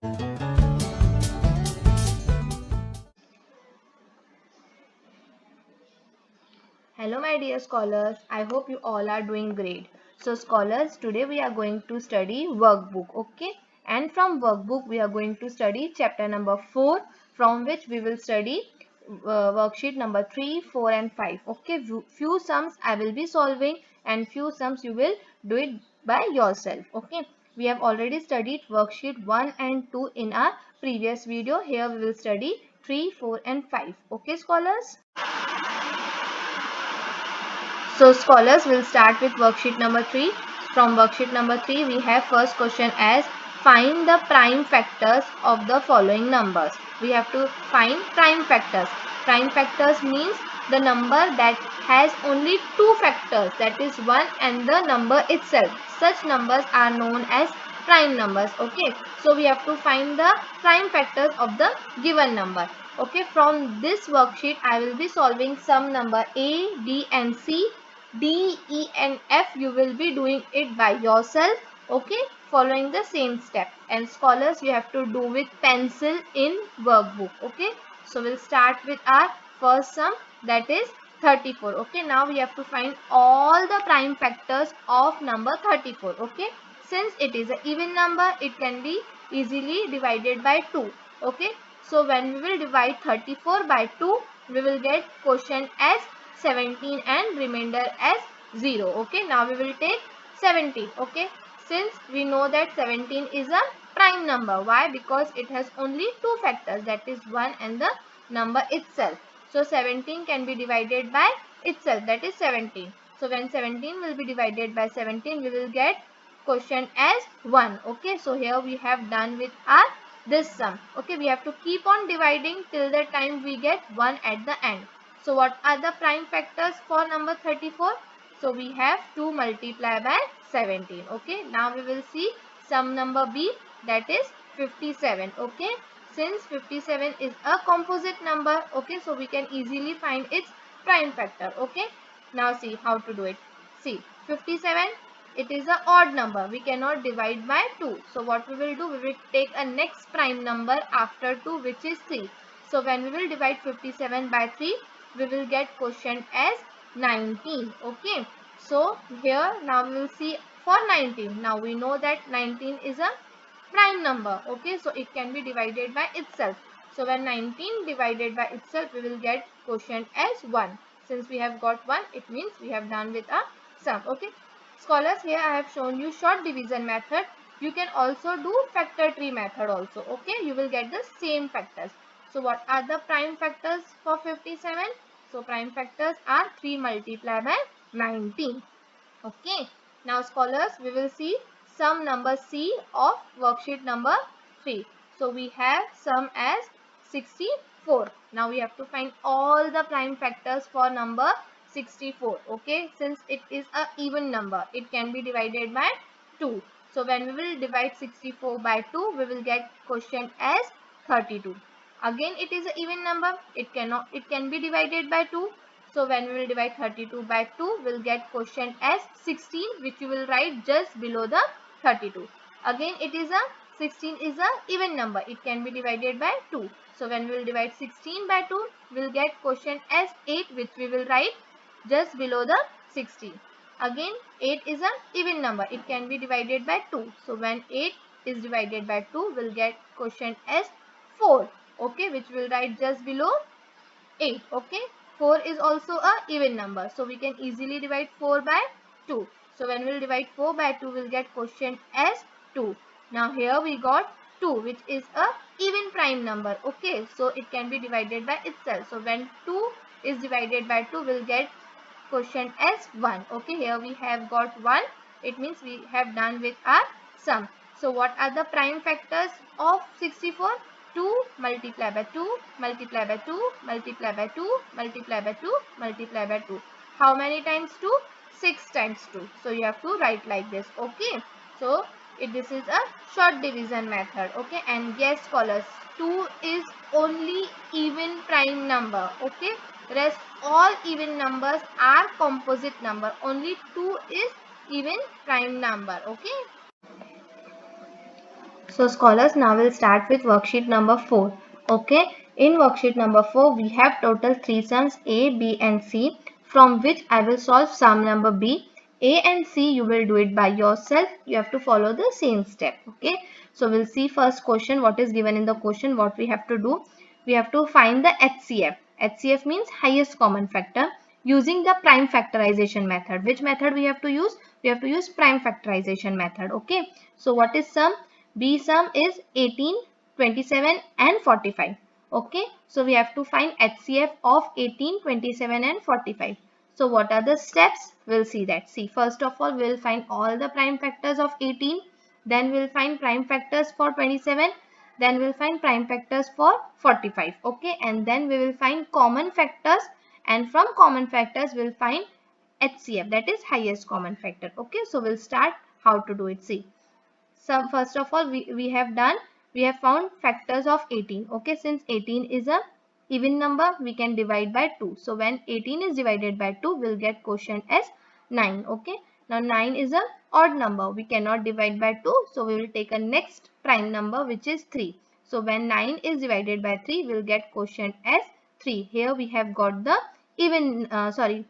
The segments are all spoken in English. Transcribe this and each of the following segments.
Hello my dear scholars, I hope you all are doing great. So scholars, today we are going to study workbook, okay? And from workbook we are going to study chapter number 4, from which we will study worksheet number 3, 4 and 5. Okay, few sums I will be solving and few sums you will do it by yourself. Okay, we have already studied worksheet 1 and 2 in our previous video. Here we will study 3, 4 and 5. Okay scholars? So scholars will start with worksheet number 3. From worksheet number 3 we have first question as find the prime factors of the following numbers. We have to find prime factors. Prime factors means the number that has only two factors, that is 1 and the number itself. Such numbers are known as prime numbers. Okay, so we have to find the prime factors of the given number. Okay, from this worksheet I will be solving sum number A, D and C. D, E and F you will be doing it by yourself, okay, following the same step. And scholars you have to do with pencil in workbook, okay. So we'll start with our first sum, that is 34. Okay, now we have to find all the prime factors of number 34. Okay, since it is an even number, it can be easily divided by 2. Okay, so when we will divide 34 by 2, we will get quotient as 17 and remainder as 0. Okay, now we will take 17. Okay, since we know that 17 is a prime number. Why? Because it has only two factors, that is 1 and the number itself. So 17 can be divided by itself, that is 17. So when 17 will be divided by 17, we will get quotient as 1. Okay, so here we have done with our this sum. Okay, we have to keep on dividing till the time we get 1 at the end. So what are the prime factors for number 34? So we have 2 multiplied by 17. Okay, now we will see sum number B, that is 57. Okay, since 57 is a composite number, okay, so we can easily find its prime factor. Okay, now see how to do it. See, 57, it is an odd number. We cannot divide by 2. So what we will do, we will take a next prime number after 2, which is 3. So when we will divide 57 by 3, we will get quotient as 19. Okay, so here now we will see for 19. Now we know that 19 is a prime number. Okay, so it can be divided by itself. So when 19 divided by itself, we will get quotient as 1. Since we have got 1, it means we have done with a sum. Okay, scholars, here I have shown you short division method. You can also do factor tree method also. Okay, you will get the same factors. So what are the prime factors for 57? So prime factors are 3 multiplied by 19. Okay, now scholars, we will see sum number C of worksheet number 3. So we have sum as 64. Now we have to find all the prime factors for number 64. Okay, since it is a even number, it can be divided by 2. So when we will divide 64 by 2, we will get quotient as 32. Again, it is an even number. It can be divided by 2. So when we will divide 32 by 2, we will get quotient as 16, which you will write just below the 32. Again, it is a 16 is a even number. It can be divided by 2. So when we will divide 16 by 2, we will get quotient as 8, which we will write just below the 16. Again, 8 is an even number. It can be divided by 2. So when 8 is divided by 2, we will get quotient as 4. Okay, which we will write just below 8. Okay, 4 is also a even number, so we can easily divide 4 by 2. So when we will divide 4 by 2, we will get quotient as 2. Now here we got 2, which is a even prime number. Okay, so it can be divided by itself. So when 2 is divided by 2, we will get quotient as 1. Okay, here we have got 1. It means we have done with our sum. So what are the prime factors of 64? 2 multiplied by 2 multiplied by 2 multiplied by 2 multiplied by 2 multiplied by 2. How many times 2? 6 times 2. So you have to write like this. Okay, so this is a short division method. Okay, and yes scholars, 2 is only even prime number. Okay, rest all even numbers are composite number. Only 2 is even prime number. Okay, So scholars, now we'll start with worksheet number 4. Okay, in worksheet number 4 we have total 3 sums A, B and C, from which I will solve sum number B. A and C you will do it by yourself. You have to follow the same step. Okay, so we'll see first question, what is given in the question, what we have to do. We have to find the HCF. HCF means highest common factor using the prime factorization method. Which method we have to use? We have to use prime factorization method. Okay, so what is sum? B sum is 18, 27 and 45. Okay, so we have to find HCF of 18, 27 and 45. So what are the steps? We'll see that. See, first of all, we'll find all the prime factors of 18. Then we'll find prime factors for 27. Then we'll find prime factors for 45. Okay, and then we will find common factors. And from common factors, we'll find HCF, that is highest common factor. Okay, so we'll start how to do it. See. So first of all, we have found factors of 18. Okay, since 18 is a even number, we can divide by 2. So when 18 is divided by 2, we'll get quotient as 9. Okay, now 9 is a odd number, we cannot divide by 2, so we will take a next prime number, which is 3. So when 9 is divided by 3, we'll get quotient as 3. Here we have got the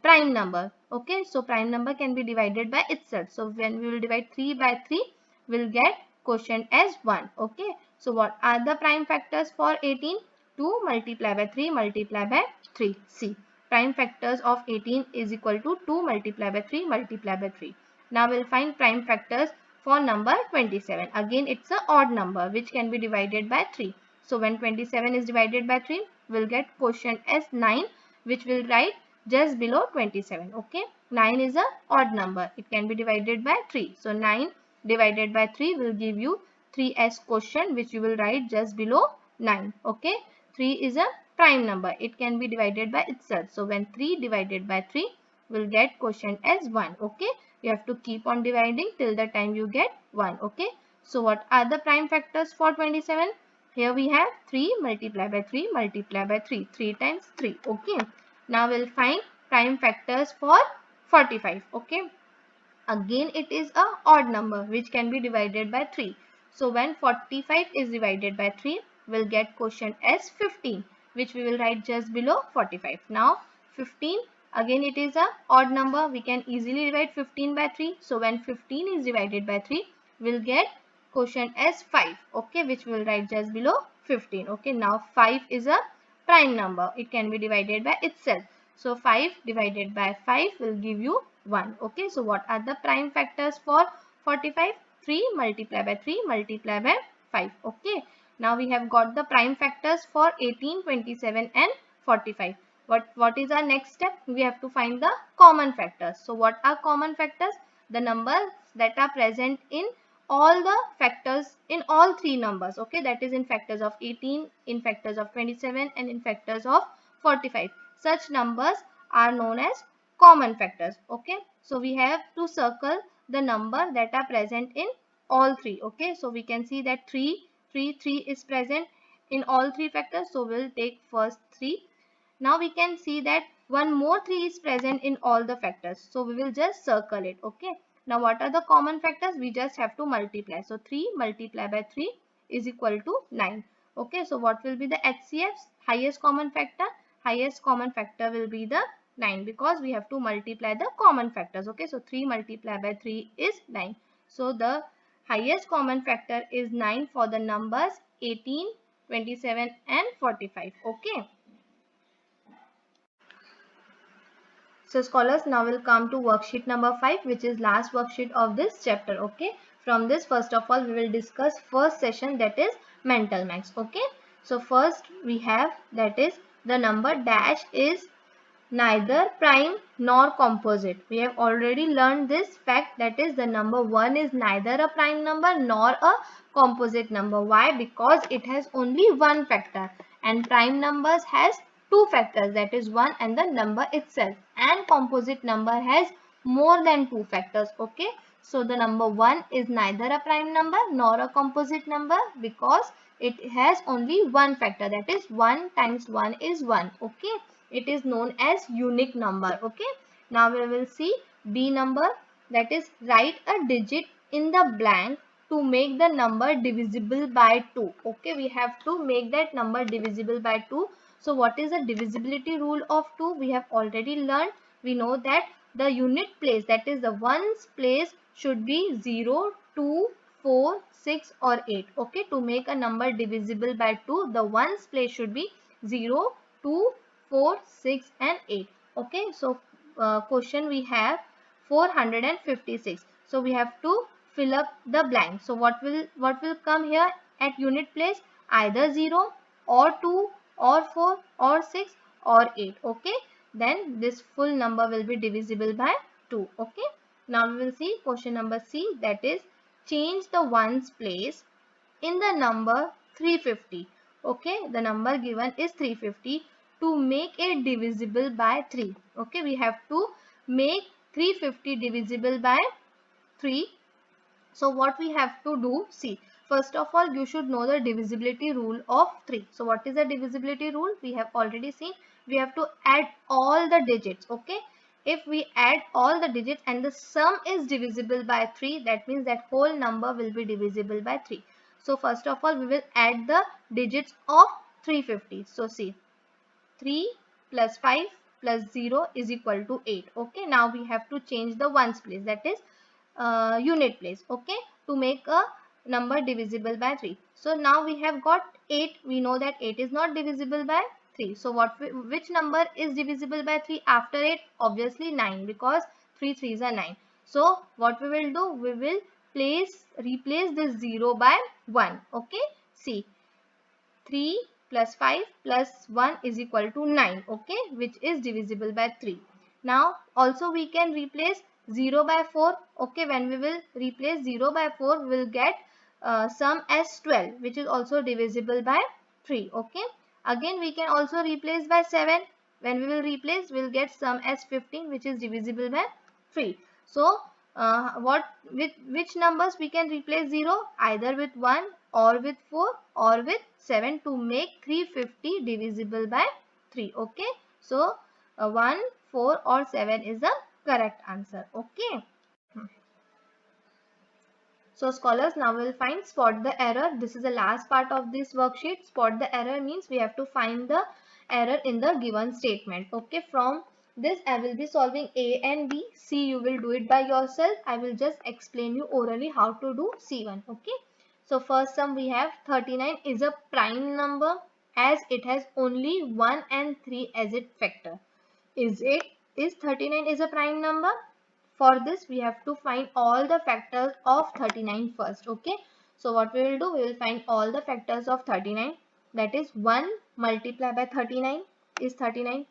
prime number. Okay, so prime number can be divided by itself. So when we will divide 3 by 3, will get quotient as 1. Okay, so what are the prime factors for 18? 2 multiplied by 3 multiplied by 3. See, prime factors of 18 is equal to 2 multiplied by 3 multiplied by 3. Now we'll find prime factors for number 27. Again, it's an odd number which can be divided by 3. So when 27 is divided by 3, we'll get quotient as 9, which will write just below 27. Okay, 9 is a odd number, it can be divided by 3. So 9 divided by 3 will give you 3 as quotient, which you will write just below 9. Okay, 3 is a prime number, it can be divided by itself. So when 3 divided by 3 will get quotient as 1. Okay, you have to keep on dividing till the time you get 1. Okay, so what are the prime factors for 27? Here we have 3 multiplied by 3 multiplied by 3, 3 times 3. Okay, now we'll find prime factors for 45. Okay, again it is a odd number which can be divided by 3. So when 45 is divided by 3, we'll get quotient as 15, which we will write just below 45. Now 15, again it is a odd number, we can easily divide 15 by 3. So when 15 is divided by 3, we'll get quotient as 5. Okay, which we will write just below 15. Okay, now 5 is a prime number, it can be divided by itself. So 5 divided by 5 will give you 1. Okay, so what are the prime factors for 45? 3 multiplied by 3 multiplied by 5. Okay, now we have got the prime factors for 18, 27 and 45. What is our next step? We have to find the common factors. So what are common factors? The numbers that are present in all the factors in all three numbers. Okay, that is in factors of 18, in factors of 27 and in factors of 45. Such numbers are known as common factors. Okay, so we have to circle the number that are present in all three. Okay, so we can see that 3 is present in all three factors, so we'll take first 3. Now we can see that one more 3 is present in all the factors, so we will just circle it. Okay, now what are the common factors? We just have to multiply. So 3 multiplied by 3 is equal to 9. Okay, so what will be the HCFs? Highest common factor? Highest common factor will be the 9, because we have to multiply the common factors. Okay, so 3 multiplied by 3 is 9. So the highest common factor is 9 for the numbers 18, 27 and 45. Okay. So scholars, now we'll come to worksheet number 5, which is last worksheet of this chapter. Okay, from this, first of all we will discuss first session, that is mental maths. Okay, so first we have, that is the number dash is neither prime nor composite. We have already learned this fact, that is the number 1 is neither a prime number nor a composite number. Why? Because it has only one factor, and prime numbers has two factors, that is 1 and the number itself, and composite number has more than two factors. Okay, so the number 1 is neither a prime number nor a composite number because it has only one factor, that is 1 times 1 is 1. Okay, it is known as unique number. Okay, now we will see B number, that is write a digit in the blank to make the number divisible by 2. Okay, we have to make that number divisible by 2. So what is the divisibility rule of 2? We have already learned. We know that the unit place, that is the ones place, should be 0, 2, 4, 6 or 8. Okay, to make a number divisible by 2, the ones place should be 0, 2, 4, 6 and 8. Okay, so question we have 456. So we have to fill up the blank. So what will come here at unit place? Either 0 or 2 or 4 or 6 or 8. Okay, then this full number will be divisible by 2. Okay, now we will see question number C, that is change the ones place in the number 350. Okay, the number given is 350. To make it divisible by 3. Okay, we have to make 350 divisible by 3. So what we have to do, see, first of all you should know the divisibility rule of 3. So what is the divisibility rule? We have already seen. We have to add all the digits. Okay, if we add all the digits and the sum is divisible by 3, that means that whole number will be divisible by 3. So first of all we will add the digits of 350. So see, 3 plus 5 plus 0 is equal to 8. Okay, now we have to change the ones place, that is unit place. Okay, to make a number divisible by 3. So now we have got 8. We know that 8 is not divisible by 3. So which number is divisible by 3 after 8? Obviously 9, because 3 3s are 9. So what we will do, we will replace this 0 by 1. Okay, see, 3 plus 5 plus 1 is equal to 9. Okay, which is divisible by 3. Now also we can replace 0 by 4. Okay, when we will replace 0 by 4, we will get sum as 12, which is also divisible by 3. Okay, again we can also replace by 7. When we will replace, we will get sum as 15, which is divisible by 3. So with which numbers we can replace 0? Either with 1 or with 4 or with 7 to make 350 divisible by 3. Okay, so 1, 4 or 7 is the correct answer. Okay, so scholars, now we will find spot the error. This is the last part of this worksheet. Spot the error means we have to find the error in the given statement. Okay, from this I will be solving A and B. C you will do it by yourself. I will just explain you orally how to do C1. Okay, so first sum we have 39 is a prime number as it has only 1 and 3 as its factor. Is 39 is a prime number? For this we have to find all the factors of 39 first. Okay, so what we will do, we will find all the factors of 39. That is 1 multiplied by 39 is 39.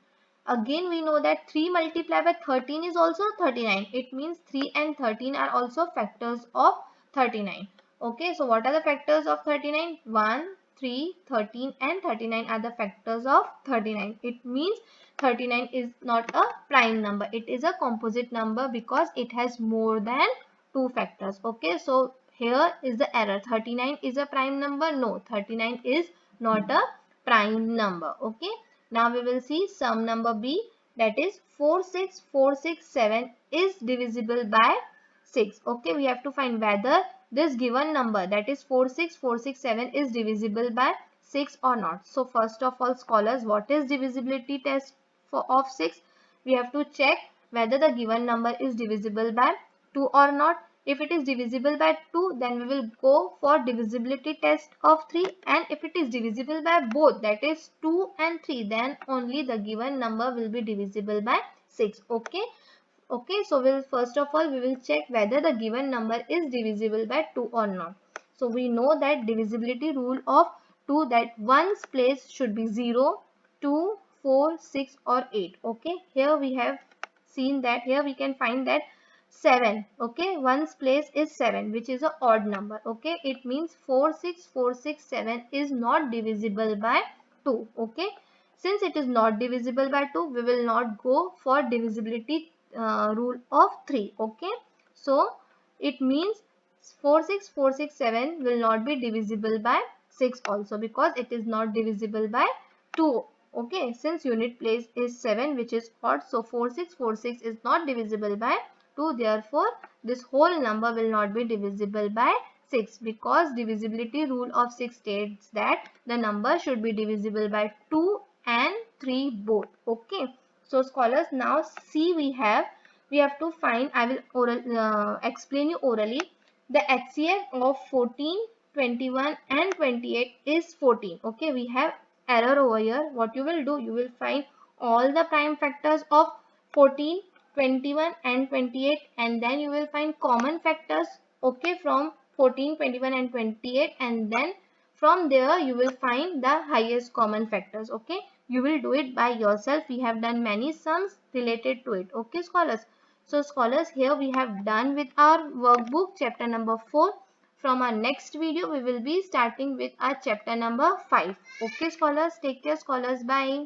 Again we know that 3 multiplied by 13 is also 39. It means 3 and 13 are also factors of 39. Okay, so what are the factors of 39? 1, 3, 13 and 39 are the factors of 39. It means 39 is not a prime number. It is a composite number because it has more than 2 factors. Okay, so here is the error. 39 is a prime number. No, 39 is not a prime number. Okay, now we will see sum number B, that is 46467 is divisible by 6. Okay, we have to find whether this given number, that is 46467, is divisible by 6 or not. So first of all scholars, what is divisibility test of 6? We have to check whether the given number is divisible by 2 or not. If it is divisible by 2, then we will go for divisibility test of 3, and if it is divisible by both, that is 2 and 3, then only the given number will be divisible by 6. Okay, okay, so we'll first of all we will check whether the given number is divisible by 2 or not. So we know that divisibility rule of 2, that ones place should be 0, 2, 4, 6 or 8. Okay, here we have seen that, here we can find that 7. Okay, ones place is 7, which is a odd number. Okay, it means 46467 is not divisible by 2. Okay, since it is not divisible by 2, we will not go for divisibility rule of 3. Okay, so it means 46467 will not be divisible by 6 also, because it is not divisible by 2. Okay, since unit place is 7, which is odd, so 4646 is not divisible by 2. Therefore this whole number will not be divisible by 6 because divisibility rule of 6 states that the number should be divisible by 2 and 3 both. Okay. So scholars, now see we have to find, I will explain you orally. The HCF of 14, 21 and 28 is 14. Okay, we have error over here. What you will do, you will find all the prime factors of 14, 21 and 28 and then you will find common factors, okay, from 14, 21 and 28 and then from there you will find the highest common factors. Okay, you will do it by yourself. We have done many sums related to it. Okay scholars. So scholars, here we have done with our workbook chapter number 4. From our next video we will be starting with our chapter number 5. Okay scholars, take care scholars, bye.